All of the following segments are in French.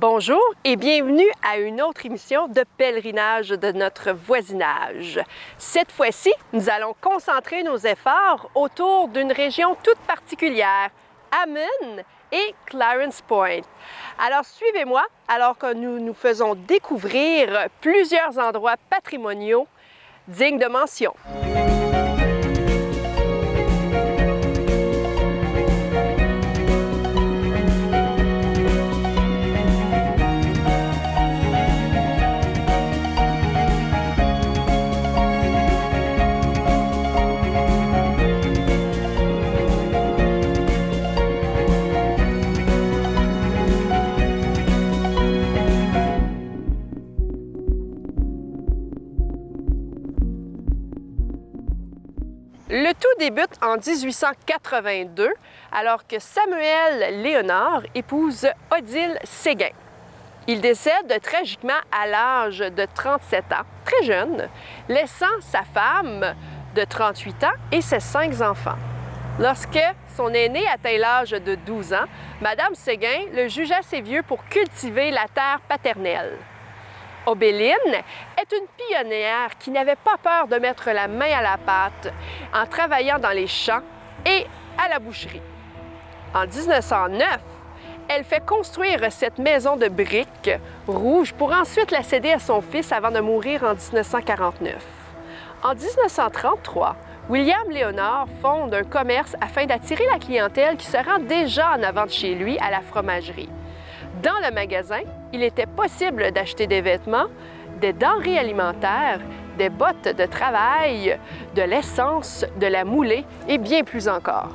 Bonjour et bienvenue à une autre émission de pèlerinage de notre voisinage. Cette fois-ci, nous allons concentrer nos efforts autour d'une région toute particulière, Hammond et Clarence Point. Alors suivez-moi alors que nous nous faisons découvrir plusieurs endroits patrimoniaux dignes de mention. Le tout débute en 1882, alors que Samuel Léonard épouse Odile Séguin. Il décède tragiquement à l'âge de 37 ans, très jeune, laissant sa femme de 38 ans et ses 5 enfants. Lorsque son aîné atteint l'âge de 12 ans, Madame Séguin le juge assez vieux pour cultiver la terre paternelle. Obéline est une pionnière qui n'avait pas peur de mettre la main à la pâte en travaillant dans les champs et à la boucherie. En 1909, elle fait construire cette maison de briques rouges pour ensuite la céder à son fils avant de mourir en 1949. En 1933, William Léonard fonde un commerce afin d'attirer la clientèle qui se rend déjà en avant de chez lui à la fromagerie. Dans le magasin, il était possible d'acheter des vêtements, des denrées alimentaires, des bottes de travail, de l'essence, de la moulée et bien plus encore.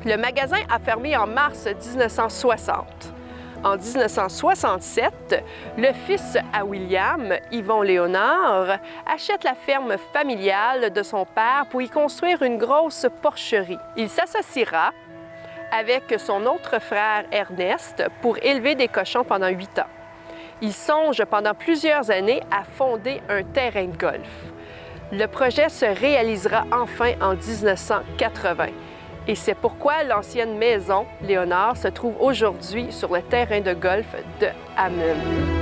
Le magasin a fermé en mars 1960. En 1967, le fils à William, Yvon Léonard, achète la ferme familiale de son père pour y construire une grosse porcherie. Il s'associera avec son autre frère Ernest pour élever des cochons pendant 8 ans. Il songe pendant plusieurs années à fonder un terrain de golf. Le projet se réalisera enfin en 1980 et c'est pourquoi l'ancienne maison Léonard se trouve aujourd'hui sur le terrain de golf de Hammond.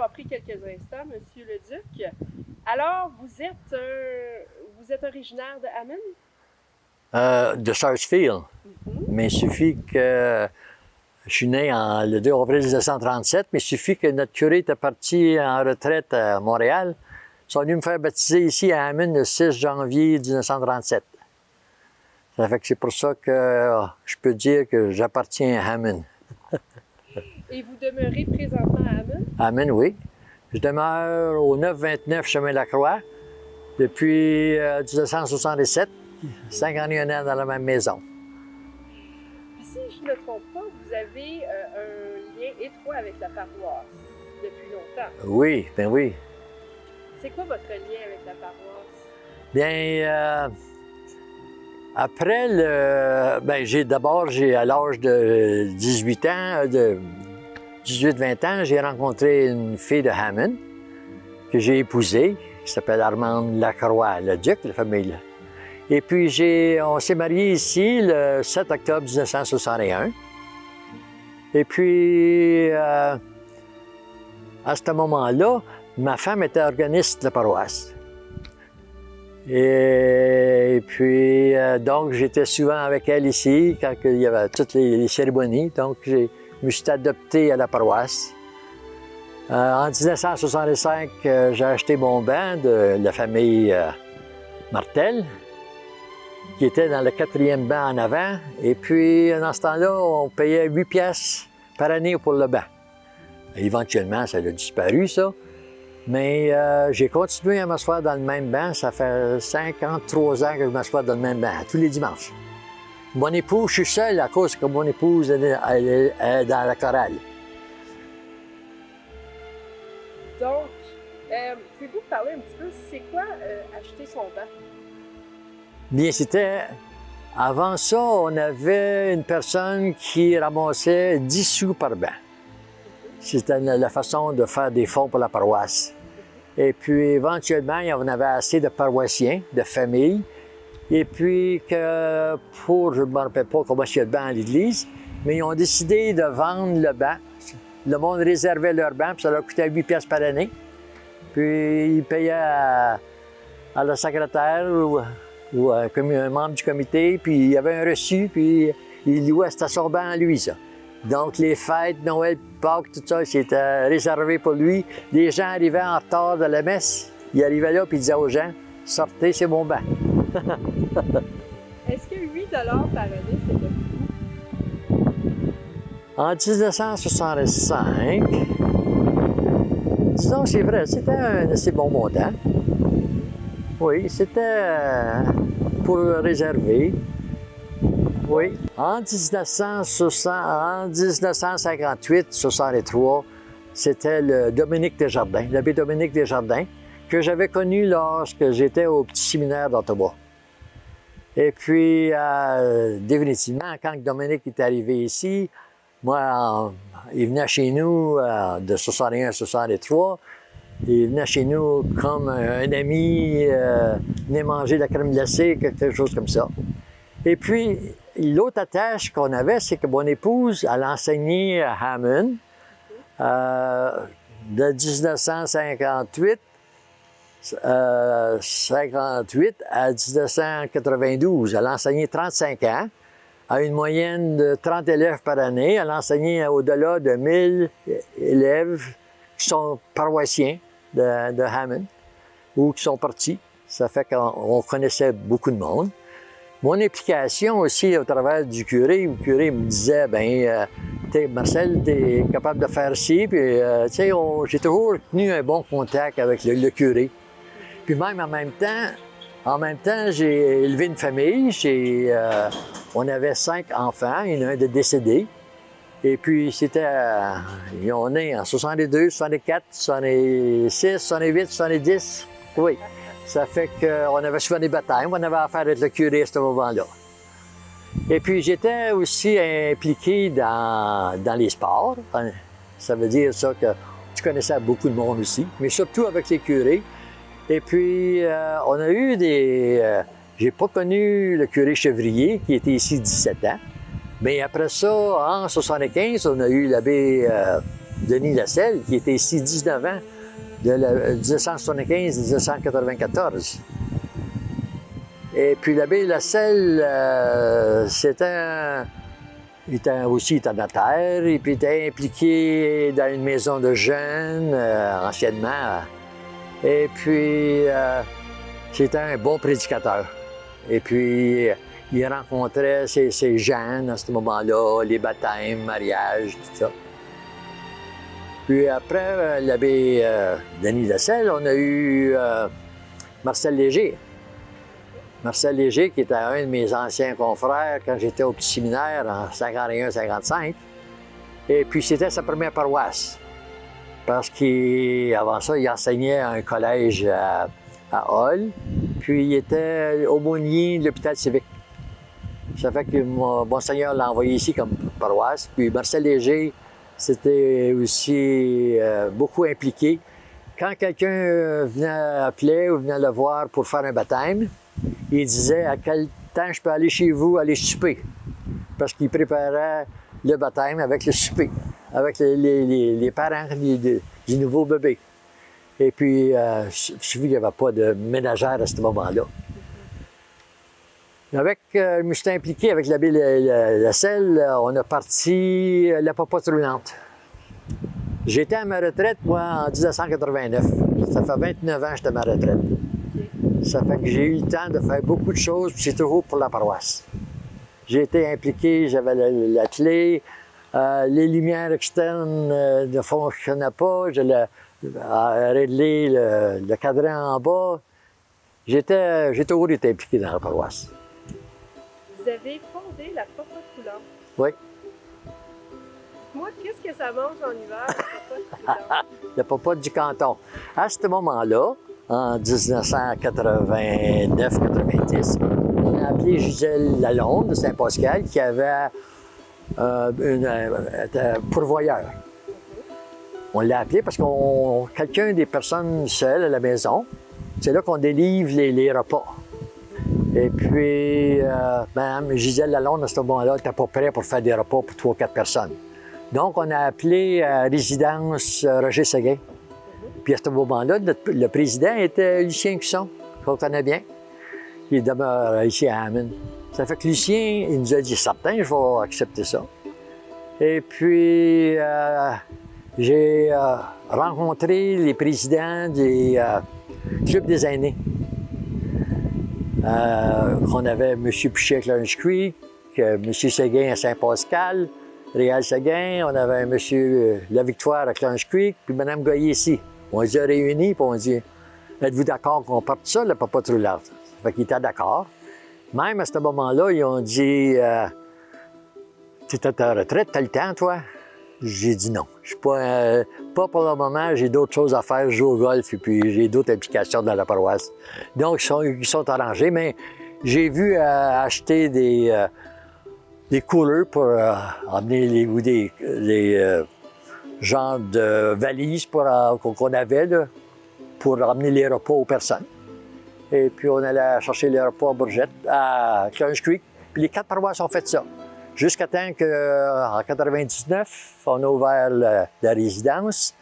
d'avoir pris quelques instants, Monsieur le Duc. Alors, vous êtes originaire de Hammond? De Sarsfield. Mais il suffit que je suis né le 2 avril 1937, mais il suffit que notre curé était parti en retraite à Montréal. Ils sont venus me faire baptiser ici à Hammond le 6 janvier 1937. Ça fait que c'est pour ça que je peux dire que j'appartiens à Hammond. Et vous demeurez présentement à Hammond? Hammond, oui. Je demeure au 929 chemin Lacroix depuis 1967, 51 ans dans la même maison. Puis si je ne me trompe pas, vous avez un lien étroit avec la paroisse depuis longtemps. Oui, ben oui. C'est quoi votre lien avec la paroisse? Bien, après j'ai à l'âge de 18 ans, de 18-20 ans, j'ai rencontré une fille de Hammond que j'ai épousée, qui s'appelle Armande Lacroix, le duc, la famille. Et puis on s'est mariés ici le 7 octobre 1961. Et puis, à ce moment-là, ma femme était organiste de la paroisse. Et puis, donc, j'étais souvent avec elle ici quand il y avait toutes les cérémonies. Donc, je me suis adopté à la paroisse. En 1965, j'ai acheté mon banc de la famille Martel, qui était dans le 4e banc en avant. Et puis, dans ce temps-là, on payait 8 piastres par année pour le banc. Éventuellement, ça a disparu, ça. Mais j'ai continué à m'asseoir dans le même banc. Ça fait 53 ans que je m'assois dans le même banc, tous les dimanches. Mon épouse, je suis seul à cause que mon épouse elle est dans la chorale. Donc, pouvez-vous parler un petit peu, c'est quoi acheter son banc? Bien, c'était... Avant ça, on avait une personne qui ramassait 10 sous par banc. C'était la façon de faire des fonds pour la paroisse. Et puis, éventuellement, il y en avait assez de paroissiens, de familles. Et puis, je ne me rappelle pas comment il y a de banc à l'église, mais ils ont décidé de vendre le banc. Le monde réservait leur banc, puis ça leur coûtait 8 piastres par année. Puis, ils payaient à la secrétaire ou comme un membre du comité, puis il y avait un reçu, puis il louait, c'était son banc à lui, ça. Donc, les fêtes, Noël, Pâques, tout ça, c'était réservé pour lui. Les gens arrivaient en retard de la messe. Ils arrivaient là, puis ils disaient aux gens, « Sortez, c'est mon banc. » Est-ce que 8 $ par année, c'était beaucoup? En 1965, disons, c'est vrai, c'était un assez bon montant. Oui, c'était pour réserver. Oui. En 1958-63, c'était le Dominique Desjardins, l'abbé Dominique Desjardins, que j'avais connu lorsque j'étais au petit séminaire d'Ottawa. Et puis, définitivement, quand Dominique est arrivé ici, moi, il venait chez nous de 61 à 63. Il venait chez nous comme un ami, venait manger de la crème glacée, quelque chose comme ça. Et puis, l'autre attache qu'on avait, c'est que mon épouse, elle enseignait à Hammond de 1958 à 1992. Elle enseignait 35 ans, à une moyenne de 30 élèves par année. Elle enseignait au-delà de 1000 élèves qui sont paroissiens de Hammond ou qui sont partis. Ça fait qu'on connaissait beaucoup de monde. Mon implication aussi au travers du curé, le curé me disait, Marcel, tu es capable de faire ci, puis j'ai toujours tenu un bon contact avec le curé. Puis même en même temps, j'ai élevé une famille. On avait 5 enfants, il y en a un de décédé. Et puis ils ont né en 62, 64, 66, 68, 70. Oui. Ça fait qu'on avait souvent des baptêmes, on avait affaire avec le curé à ce moment-là. Et puis j'étais aussi impliqué dans les sports. Ça veut dire ça que je connaissais beaucoup de monde aussi, mais surtout avec les curés. Et puis on a eu j'ai pas connu le curé Chevrier qui était ici 17 ans. Mais après ça, en 75, on a eu l'abbé Denis Lascelles, qui était ici 19 ans, de 1975-1994. Et puis l'abbé Lascelles, il était aussi notaire, et puis il était impliqué dans une maison de jeunes, anciennement. Et puis, c'était un bon prédicateur. Et puis, il rencontrait ces jeunes à ce moment-là, les baptêmes, mariages, tout ça. Puis après l'abbé Denis Lascelles, on a eu Marcel Léger. Marcel Léger, qui était un de mes anciens confrères quand j'étais au petit séminaire en 51-55. Et puis, c'était sa première paroisse. Parce qu'avant ça, il enseignait à un collège à Hall. Puis, il était aumônier de l'hôpital civique. Ça fait que Monseigneur l'a envoyé ici comme paroisse. Puis, Marcel Léger, c'était aussi beaucoup impliqué. Quand quelqu'un venait appeler ou venait le voir pour faire un baptême, il disait à quel temps je peux aller chez vous, aller souper. Parce qu'il préparait le baptême avec le souper, avec les parents du nouveau bébé. Et puis, je suis vu qu'il n'y avait pas de ménagère à ce moment-là. Je me suis impliqué avec l'abbé Lascelles, on a parti la popote roulante. J'étais à ma retraite, moi, en 1989. Ça fait 29 ans que j'étais à ma retraite. Ça fait que j'ai eu le temps de faire beaucoup de choses, puis c'est toujours pour la paroisse. J'ai été impliqué, j'avais la clé, les lumières externes ne fonctionnaient pas, je réglé le cadran en bas. J'ai toujours été impliqué dans la paroisse. Vous avez fondé la popote roulante. Oui. Moi, qu'est-ce que ça mange en hiver, la popote roulante? La popote du canton. À ce moment-là, en 1989-90, on a appelé Gisèle Lalonde de Saint-Pascal qui avait un pourvoyeur. On l'a appelé parce que quelqu'un des personnes seules à la maison, c'est là qu'on délivre les repas. Et puis, Mme Gisèle Lalonde, à ce moment-là, n'était pas prête pour faire des repas pour 3 ou 4 personnes. Donc, on a appelé résidence Roger Séguin. Puis à ce moment-là, le président était Lucien Cusson, qu'on connaît bien. Il demeure ici à Hammond. Ça fait que Lucien, il nous a dit « certain, je vais accepter ça ». Et puis, j'ai rencontré les présidents des clubs des aînés. On avait M. Pichet à Clarence Creek, M. Séguin à Saint-Pascal, Réal Séguin, on avait M. La Victoire à Clarence Creek, puis Mme Goyer ici. On les a réunis, puis on dit « êtes-vous d'accord qu'on parte ça, la popote roulante? » Fait qu'ils étaient d'accord. Même à ce moment-là, ils ont dit « tu es à ta retraite, t'as le temps, toi? » J'ai dit non. Je suis pas pour le moment, j'ai d'autres choses à faire, je joue au golf, et puis j'ai d'autres implications dans la paroisse. Donc, ils sont arrangés, mais j'ai vu acheter des couleurs pour emmener des genre de valises qu'on avait là, pour emmener les repas aux personnes. Et puis on allait chercher les repas à Bourgette, à Clarence Creek. Puis les 4 paroisses ont fait ça. Jusqu'à temps qu'en 99, on a ouvert la résidence.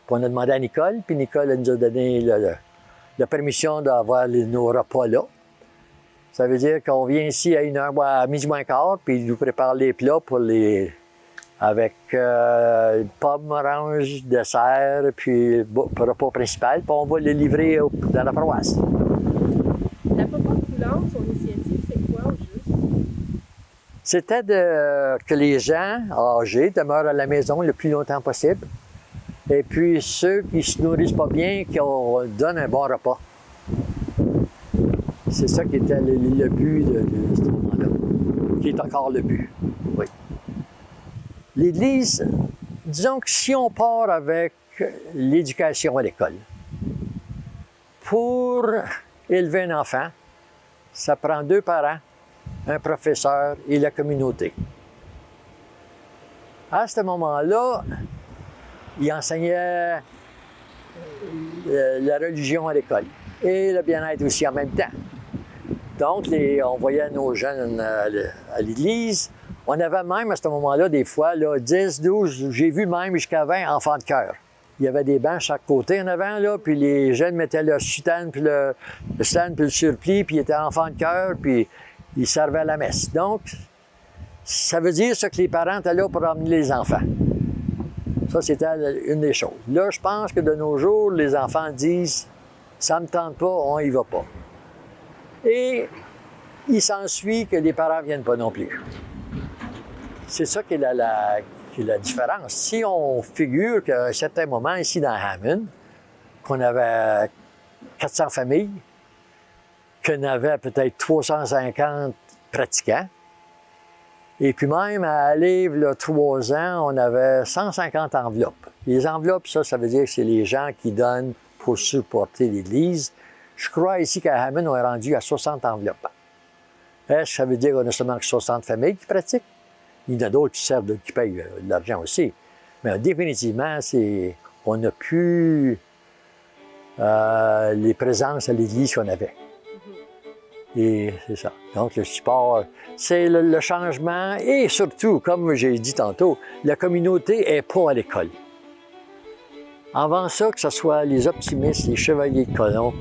Puis on a demandé à Nicole. Puis Nicole elle nous a donné la permission d'avoir nos repas là. Ça veut dire qu'on vient ici à 1h, à midi moins quart, puis ils nous préparent les plats avec pommes, oranges, dessert, puis repas principal, puis on va les livrer dans la paroisse. La popote roulante, son initiative, c'est quoi au juste? C'était que les gens âgés demeurent à la maison le plus longtemps possible. Et puis ceux qui ne se nourrissent pas bien, qu'on donne un bon repas. C'est ça qui était le but de ce moment-là, qui est encore le but, oui. L'Église, disons que si on part avec l'éducation à l'école, pour élever un enfant, ça prend 2 parents, un professeur et la communauté. À ce moment-là, il enseignait la religion à l'école et le bien-être aussi en même temps. Donc, on voyait nos jeunes à l'église, On avait même, à ce moment-là, des fois, là, 10, 12, j'ai vu même jusqu'à 20 enfants de chœur. Il y avait des bancs chaque côté en avant, là, puis les jeunes mettaient leur soutane, puis le stand, puis le surplis, puis ils étaient enfants de chœur, puis ils servaient à la messe. Donc, ça veut dire ça que les parents étaient là pour emmener les enfants. Ça, c'était une des choses. Là, je pense que de nos jours, les enfants disent « ça me tente pas, on y va pas ». Et il s'ensuit que les parents ne viennent pas non plus. C'est ça qui est la différence. Si on figure qu'à un certain moment, ici dans Hammond, qu'on avait 400 familles, qu'on avait peut-être 350 pratiquants, et puis même à aller, là, 3 ans, on avait 150 enveloppes. Les enveloppes, ça veut dire que c'est les gens qui donnent pour supporter l'Église. Je crois ici qu'à Hammond, on est rendu à 60 enveloppes. Est-ce que ça veut dire qu'on a seulement 60 familles qui pratiquent? Il y en a d'autres qui servent, qui payent de l'argent aussi. Mais définitivement, on n'a plus les présences à l'Église qu'on avait. Et c'est ça. Donc, le support, c'est le changement. Et surtout, comme j'ai dit tantôt, la communauté n'est pas à l'école. Avant ça, que ce soit les optimistes, les chevaliers de colons,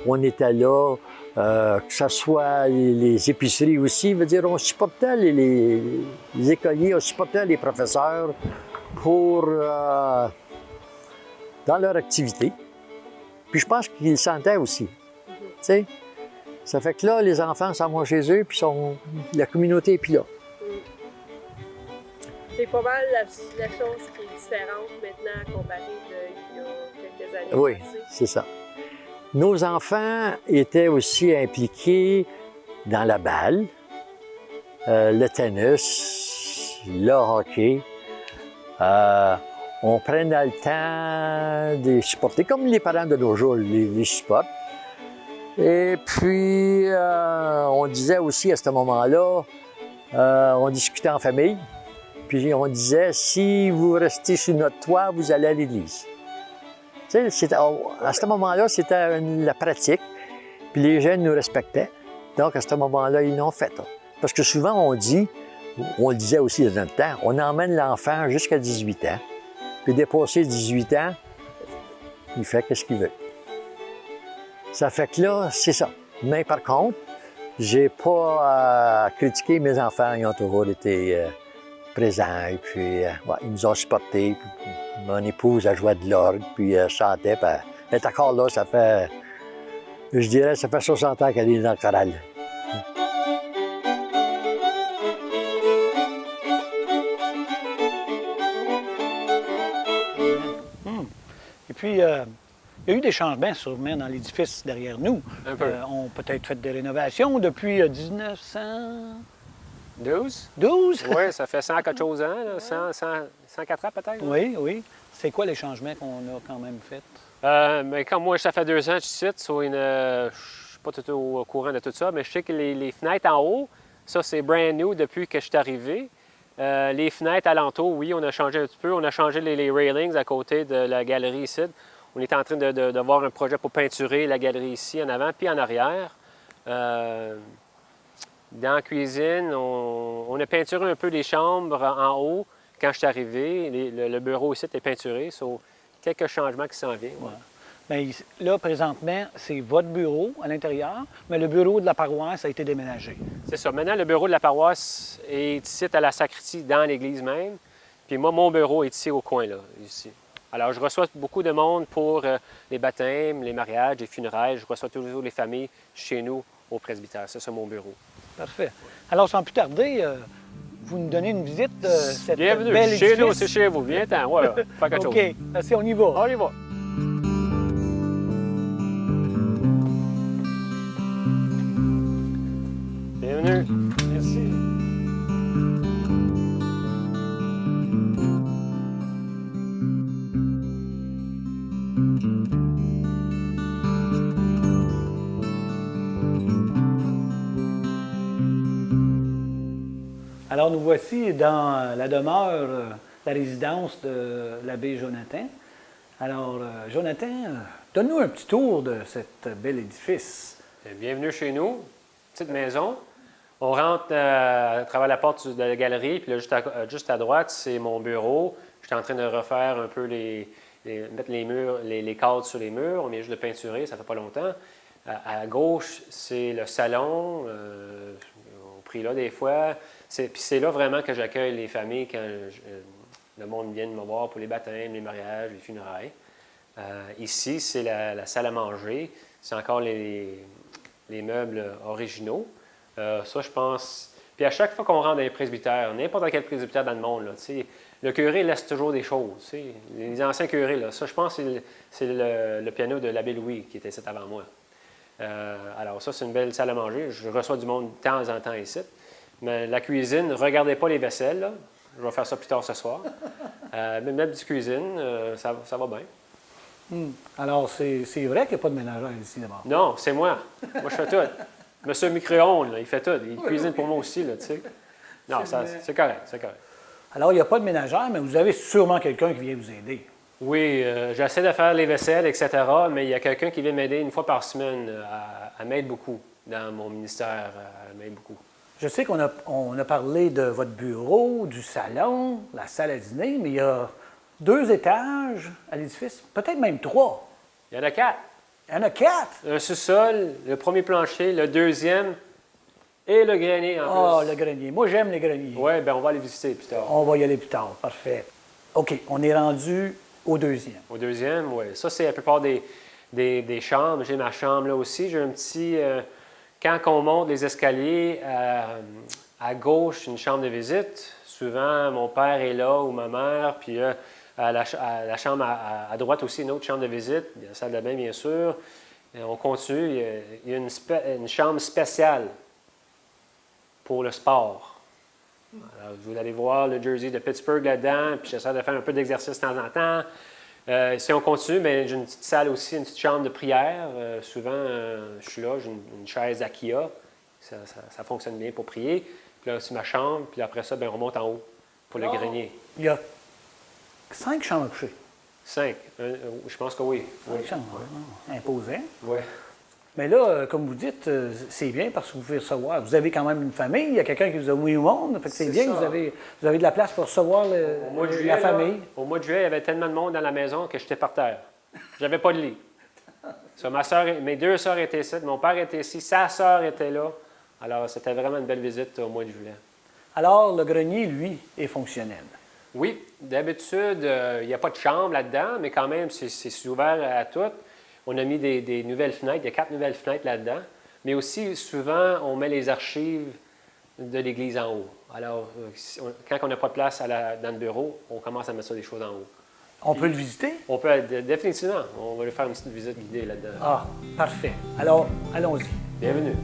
on était là, que ce soit les épiceries aussi, veut dire, on supportait les écoliers, on supportait les professeurs pour, dans leur activité. Puis je pense qu'ils le sentaient aussi, tu sais. Ça fait que là, les enfants s'en vont chez eux, puis la communauté est plus là. C'est pas mal la chose qui est différente maintenant comparée d'il y a quelques années. Oui, c'est ça. Nos enfants étaient aussi impliqués dans la balle, le tennis, le hockey. On prenait le temps de les supporter, comme les parents de nos jours les supportent. Et puis, on disait aussi à ce moment-là, on discutait en famille, puis on disait, si vous restez sur notre toit, vous allez à l'église. Tu sais, à ce moment-là, c'était la pratique, puis les jeunes nous respectaient. Donc, à ce moment-là, ils l'ont fait. Parce que souvent, on le disait aussi dans notre temps, on emmène l'enfant jusqu'à 18 ans, puis dépassé 18 ans, il fait ce qu'il veut. Ça fait que là, c'est ça. Mais par contre, j'ai pas à critiquer mes enfants. Ils ont toujours été présents. Et puis, ils nous ont supportés. Puis, mon épouse a joué de l'orgue, puis elle chantait. Puis, elle est encore là, ça fait 60 ans qu'elle est dans le chorale. Et puis, il y a eu des changements sûrement dans l'édifice derrière nous. Un peu. On a peut-être fait des rénovations depuis 1912. 12? Oui, ça fait 100 quelque chose ans, là, 104 ans peut-être. Oui, oui. C'est quoi les changements qu'on a quand même faits? Mais comme moi, ça fait 2 ans que je suis ici, je ne suis pas tout au courant de tout ça, mais je sais que les fenêtres en haut, ça c'est brand new depuis que je suis arrivé. Les fenêtres alentour, oui, on a changé un petit peu. On a changé les railings à côté de la galerie ici. On est en train de voir un projet pour peinturer la galerie ici en avant puis en arrière. Dans la cuisine, on a peinturé un peu les chambres en haut quand je suis arrivé. Le bureau ici est peinturé. Quelques changements qui s'en viennent. Ouais. Bien, là, présentement, c'est votre bureau à l'intérieur, mais le bureau de la paroisse a été déménagé. C'est ça. Maintenant, le bureau de la paroisse est ici à la sacristie, dans l'église même. Puis moi, mon bureau est ici au coin, là, ici. Alors, je reçois beaucoup de monde pour les baptêmes, les mariages, les funérailles. Je reçois toujours les familles chez nous au presbytère. Ça, c'est mon bureau. Parfait. Alors, sans plus tarder, vous nous donnez une visite de cette Bienvenue. belle édifice. Chez nous, c'est chez vous. Viens-t'en, voilà. Faire quelque chose. OK. Merci, on y va. On y va. Bienvenue. Merci. Alors, nous voici dans la demeure, la résidence de l'abbé Jonathan. Alors, Jonathan, donne-nous un petit tour de cet bel édifice. Bienvenue chez nous. Petite maison. On rentre à travers la porte de la galerie, puis là, juste à droite, c'est mon bureau. Je suis en train de refaire un peu mettre les murs, les cadres sur les murs. On vient juste de peinturer, ça fait pas longtemps. À gauche, c'est le salon. On prie là des fois. Puis c'est là vraiment que j'accueille les familles quand le monde vient me voir pour les baptêmes, les mariages, les funérailles. Ici, c'est la salle à manger. C'est encore les meubles originaux. Ça, je pense... Puis à chaque fois qu'on rentre dans les presbytères, n'importe quel presbytère dans le monde, là, le curé laisse toujours des choses. Les anciens curés, là, ça, je pense que c'est le piano de l'abbé Louis qui était ici avant moi. Alors ça, c'est une belle salle à manger. Je reçois du monde de temps en temps ici. Mais la cuisine, ne regardez pas les vaisselles. Là. Je vais faire ça plus tard ce soir. Mais la petite cuisine, ça va bien. Alors, c'est vrai qu'il n'y a pas de ménagère ici, d'abord. Non, c'est moi. Moi, je fais tout. Monsieur micro-ondes, il fait tout. Il cuisine pour moi aussi, là, tu sais. Non, c'est correct, c'est correct. Alors, il n'y a pas de ménagère, mais vous avez sûrement quelqu'un qui vient vous aider. Oui, j'essaie de faire les vaisselles, etc., mais il y a quelqu'un qui vient m'aider une fois par semaine. Elle m'aide beaucoup dans mon ministère. Elle m'aide beaucoup. Je sais qu'on a parlé de votre bureau, du salon, la salle à dîner, mais il y a 2 étages à l'édifice, peut-être même 3. Il y en a 4. Il y en a 4! Un sous-sol, le premier plancher, le deuxième et le grenier en plus. Ah, le grenier. Moi, j'aime les greniers. Oui, bien, on va aller visiter plus tard. On va y aller plus tard. Parfait. OK, on est rendu au deuxième. Au deuxième, oui. Ça, c'est la plupart des chambres. J'ai ma chambre là aussi. J'ai un petit... quand on monte les escaliers, à gauche, une chambre de visite. Souvent, mon père est là ou ma mère. Puis à la chambre à droite aussi, une autre chambre de visite. Il y a la salle de bain, bien sûr. Et on continue. Il y a une chambre spéciale pour le sport. Alors, vous allez voir le jersey de Pittsburgh là-dedans, puis j'essaie de faire un peu d'exercice de temps en temps. Si on continue, bien, j'ai une petite salle aussi, une petite chambre de prière. Souvent, je suis là, j'ai une chaise Akia. Ça fonctionne bien pour prier. Puis là, c'est ma chambre, puis après ça, bien, on monte en haut pour le grenier. Il y a 5 chambres à coucher. 5. Je pense que oui. 5 chambres, imposant. Oui. Mais là, comme vous dites, c'est bien parce que vous pouvez recevoir. Vous avez quand même une famille, il y a quelqu'un qui vous a mis au monde. Fait que c'est bien que vous avez de la place pour recevoir la famille. Au mois de juillet, il y avait tellement de monde dans la maison que j'étais par terre. J'avais pas de lit. So, mes 2 sœurs étaient ici, mon père était ici, sa sœur était là. Alors, c'était vraiment une belle visite au mois de juillet. Alors, le grenier, lui, est fonctionnel. Oui, d'habitude, il n'y a pas de chambre là-dedans, mais quand même, c'est ouvert à tout. On a mis des nouvelles fenêtres, il y a 4 nouvelles fenêtres là-dedans. Mais aussi, souvent, on met les archives de l'église en haut. Alors, quand on n'a pas de place dans le bureau, on commence à mettre ça des choses en haut. On peut le visiter? On peut, définitivement. On va lui faire une petite visite guidée là-dedans. Ah, parfait. Alors, allons-y. Bienvenue.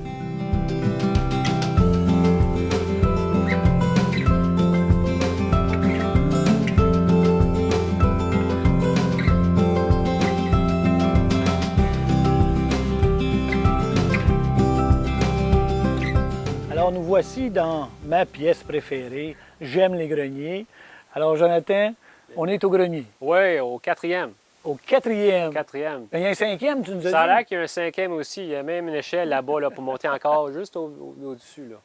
Alors, nous voici dans ma pièce préférée. J'aime les greniers. Alors, Jonathan, on est au grenier. Oui, au 4e. Au 4e. 4e. Il y a un 5e, tu nous as dit? Ça a l'air qu'il y a un 5e aussi. Il y a même une échelle là-bas là, pour monter encore juste au-dessus. Là.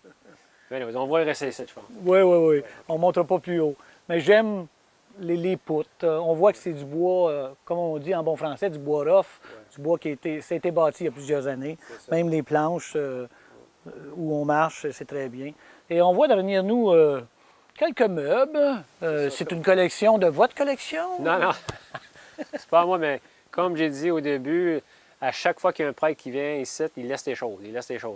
Mais on va rester ici, je pense. Oui. On ne montera pas plus haut. Mais j'aime les poutres. On voit que c'est du bois, comme on dit en bon français, du bois rough, du bois qui a été bâti il y a plusieurs années. Même les planches où on marche, c'est très bien. Et on voit derrière nous quelques meubles. C'est une collection de votre collection? Non. C'est pas moi, mais comme j'ai dit au début, à chaque fois qu'il y a un prêtre qui vient ici, il laisse des choses.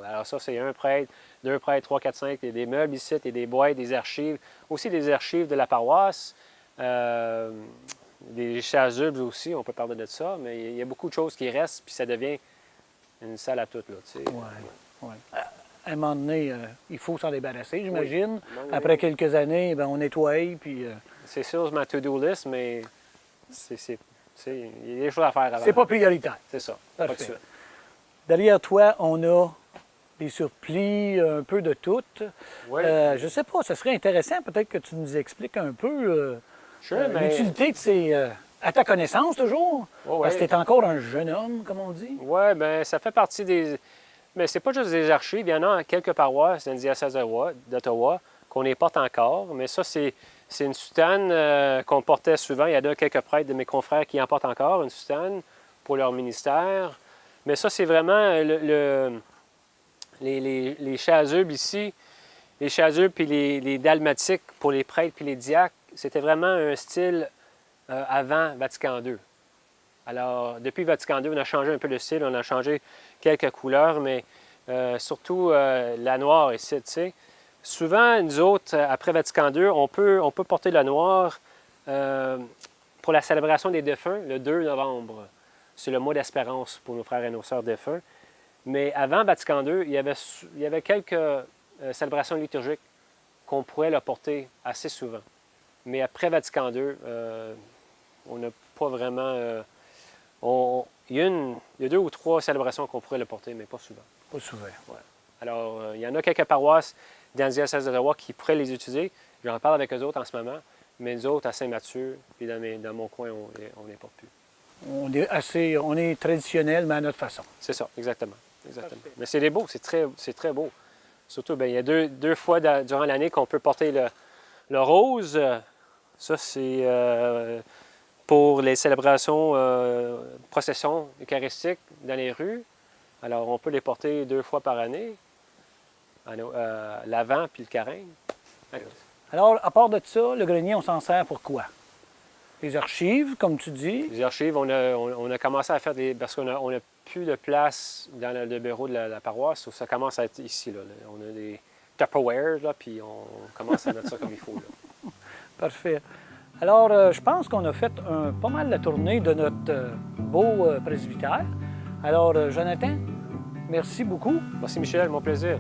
Alors ça, c'est un prêtre, 2 prêtres, 3, 4, 5. Il y a des meubles ici, il y a des boîtes, des archives. Aussi des archives de la paroisse. Des chasubles aussi, on peut parler de ça. Mais il y a beaucoup de choses qui restent, puis ça devient une salle à toutes. Oui. À un moment donné, il faut s'en débarrasser, j'imagine. Oui. Après quelques années, bien, on nettoie, puis... C'est sur ma to-do list, mais il y a des choses à faire avant. C'est pas prioritaire. C'est ça. Parfait. Pas de suite. Derrière toi, on a des surplis, un peu de tout. Oui. Je ne sais pas, ce serait intéressant peut-être que tu nous expliques un peu l'utilité de ces... à ta connaissance, toujours? Oui. Parce que tu es encore un jeune homme, comme on dit. Oui, bien, ça fait partie Mais c'est pas juste des archives, il y en a quelques paroisses dans le diocèse d'Ottawa qu'on les porte encore, mais ça, c'est une soutane qu'on portait souvent. Il y a quelques prêtres de mes confrères qui en portent encore, une soutane pour leur ministère. Mais ça, c'est vraiment les chasubles ici, les chasubles puis les dalmatiques pour les prêtres puis les diacres, c'était vraiment un style avant Vatican II. Alors, depuis Vatican II, on a changé un peu le style, on a changé quelques couleurs, mais surtout la noire ici, tu sais. Souvent, nous autres, après Vatican II, on peut porter le noir pour la célébration des défunts le 2 novembre. C'est le mois d'espérance pour nos frères et nos sœurs défunts. Mais avant Vatican II, il y avait quelques célébrations liturgiques qu'on pourrait le porter assez souvent. Mais après Vatican II, on n'a pas vraiment... il y a 2 ou 3 célébrations qu'on pourrait le porter, mais pas souvent. Pas souvent. Ouais. Alors, il y en a quelques paroisses dans le diocèse d'Ottawa qui pourraient les utiliser. J'en parle avec eux autres en ce moment. Mais nous autres, à Saint-Mathieu, puis dans mon coin, on les porte plus. On est traditionnel, mais à notre façon. C'est ça, exactement. Mais c'est beau, c'est très beau. Surtout, bien, il y a deux fois durant l'année qu'on peut porter le rose. Ça, c'est pour les célébrations, processions eucharistiques dans les rues. Alors, on peut les porter 2 fois par année, l'Avent puis le Carême. Alors, à part de ça, le grenier, on s'en sert pour quoi? Les archives, comme tu dis. Les archives, on a commencé à faire des... Parce qu'on n'a plus de place dans le bureau de la paroisse, ça commence à être ici. Là. On a des Tupperware, là, puis on commence à mettre ça comme il faut. Là. Parfait. Alors, je pense qu'on a fait pas mal la tournée de notre beau presbytère. Alors, Jonathan, merci beaucoup. Merci Michel, mon plaisir.